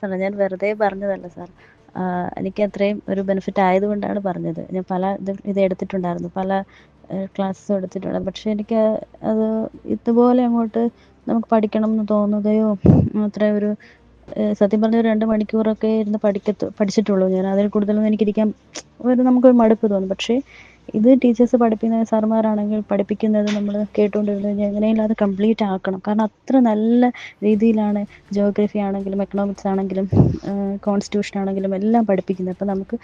സാറേ ഞാൻ വെറുതെ പറഞ്ഞതല്ല സാർ. എനിക്ക് അത്രയും ഒരു ബെനിഫിറ്റ് ആയതുകൊണ്ടാണ് പറഞ്ഞത്. ഞാൻ പല ഇത് എടുത്തിട്ടുണ്ടായിരുന്നു, പല ക്ലാസ്സും എടുത്തിട്ടുണ്ട്. പക്ഷെ എനിക്ക് അത് ഇതുപോലെ അങ്ങോട്ട് നമുക്ക് പഠിക്കണം എന്ന് തോന്നുകയോ അത്ര ഒരു സത്യം പറഞ്ഞ ഒരു 2 മണിക്കൂറൊക്കെ ഇരുന്ന് പഠിച്ചിട്ടുള്ളൂ ഞാൻ. അതിൽ കൂടുതലൊന്നും എനിക്കിരിക്കാൻ നമുക്കൊരു മടുപ്പ് തോന്നും. പക്ഷേ ഇത് ടീച്ചേഴ്സ് പഠിപ്പിക്കുന്ന സാറുമാരാണെങ്കിൽ പഠിപ്പിക്കുന്നത് നമ്മൾ കേട്ടുകൊണ്ടിരുന്ന് കഴിഞ്ഞാൽ എങ്ങനെയെങ്കിലും അത് കംപ്ലീറ്റ് ആക്കണം. കാരണം അത്ര നല്ല രീതിയിലാണ് ജിയോഗ്രഫി ആണെങ്കിലും എക്കണോമിക്സ് ആണെങ്കിലും കോൺസ്റ്റിറ്റ്യൂഷൻ ആണെങ്കിലും എല്ലാം പഠിപ്പിക്കുന്നത്. അപ്പം നമുക്ക്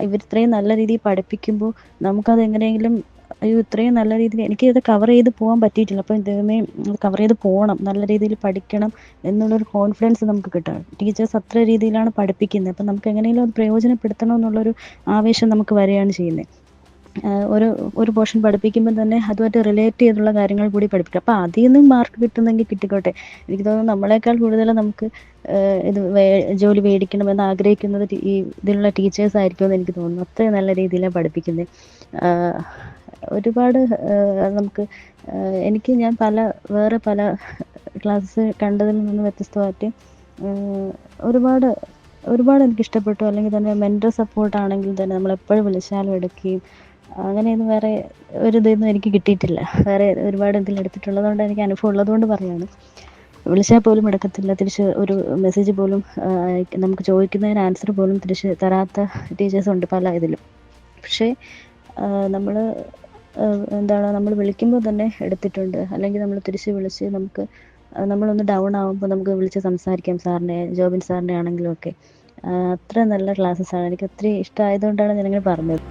ഇവർ ഇത്രയും നല്ല രീതിയിൽ പഠിപ്പിക്കുമ്പോൾ നമുക്കത് എങ്ങനെയെങ്കിലും അയ്യോ ഇത്രയും നല്ല രീതിയിൽ എനിക്കത് കവർ ചെയ്ത് പോകാൻ പറ്റിയിട്ടില്ല. അപ്പം ദൈവമേ കവർ ചെയ്ത് പോകണം, നല്ല രീതിയിൽ പഠിക്കണം എന്നുള്ളൊരു കോൺഫിഡൻസ് നമുക്ക് കിട്ടണം. ടീച്ചേഴ്സ് അത്ര രീതിയിലാണ് പഠിപ്പിക്കുന്നത്. അപ്പം നമുക്ക് എങ്ങനെയെങ്കിലും അത് പ്രയോജനപ്പെടുത്തണം എന്നുള്ളൊരു ആവേശം നമുക്ക് വരികയാണ് ചെയ്യുന്നത്. ഒരു പോർഷൻ പഠിപ്പിക്കുമ്പോൾ തന്നെ അതുമായിട്ട് റിലേറ്റ് ചെയ്തുള്ള കാര്യങ്ങൾ കൂടി പഠിപ്പിക്കുക. അപ്പോൾ അതിൽ നിന്നും മാർക്ക് കിട്ടുന്നെങ്കിൽ കിട്ടിക്കോട്ടെ. എനിക്ക് തോന്നുന്നു നമ്മളെക്കാൾ കൂടുതൽ നമുക്ക് ഇത് ജോലി മേടിക്കണമെന്ന് ആഗ്രഹിക്കുന്നത് ഈ ഇതിലുള്ള ടീച്ചേഴ്സ് ആയിരിക്കുമെന്ന് എനിക്ക് തോന്നുന്നു. അത്രയും നല്ല രീതിയിലാണ് പഠിപ്പിക്കുന്നത്. ഒരുപാട് നമുക്ക് ഞാൻ വേറെ പല ക്ലാസ്സസ് കണ്ടതിൽ നിന്ന് വ്യത്യസ്തമായിട്ട് ഒരുപാട് എനിക്കിഷ്ടപ്പെട്ടു. അല്ലെങ്കിൽ തന്നെ മെൻ്റൽ സപ്പോർട്ടാണെങ്കിൽ തന്നെ നമ്മളെപ്പോഴും വിളിച്ചാലും എടുക്കുകയും അങ്ങനെയൊന്നും വേറെ ഒരു ഇതൊന്നും എനിക്ക് കിട്ടിയിട്ടില്ല. വേറെ ഒരുപാട് ഇതിലെടുത്തിട്ടുള്ളതുകൊണ്ട് എനിക്ക് അനുഭവം ഉള്ളതുകൊണ്ട് പറയുകയാണ്. വിളിച്ചാൽ പോലും എടുക്കത്തില്ല, തിരിച്ച് ഒരു മെസ്സേജ് പോലും നമുക്ക് ചോദിക്കുന്നതിന് ആൻസർ പോലും തിരിച്ച് തരാത്ത ടീച്ചേഴ്സുണ്ട് പല ഇതിലും. പക്ഷേ നമ്മൾ നമ്മൾ വിളിക്കുമ്പോൾ തന്നെ എടുത്തിട്ടുണ്ട്. അല്ലെങ്കിൽ നമ്മൾ തിരിച്ച് വിളിച്ച് നമ്മളൊന്ന് ഡൗൺ ആകുമ്പോൾ നമുക്ക് വിളിച്ച് സംസാരിക്കാം, സാറിനെ ജോബിൻ സാറിനെ ആണെങ്കിലും ഒക്കെ. അത്ര നല്ല ക്ലാസ്സസ്സാണ്. എനിക്ക് ഒത്തിരി ഇഷ്ടമായതുകൊണ്ടാണ് ഞാനിങ്ങനെ പറഞ്ഞത്.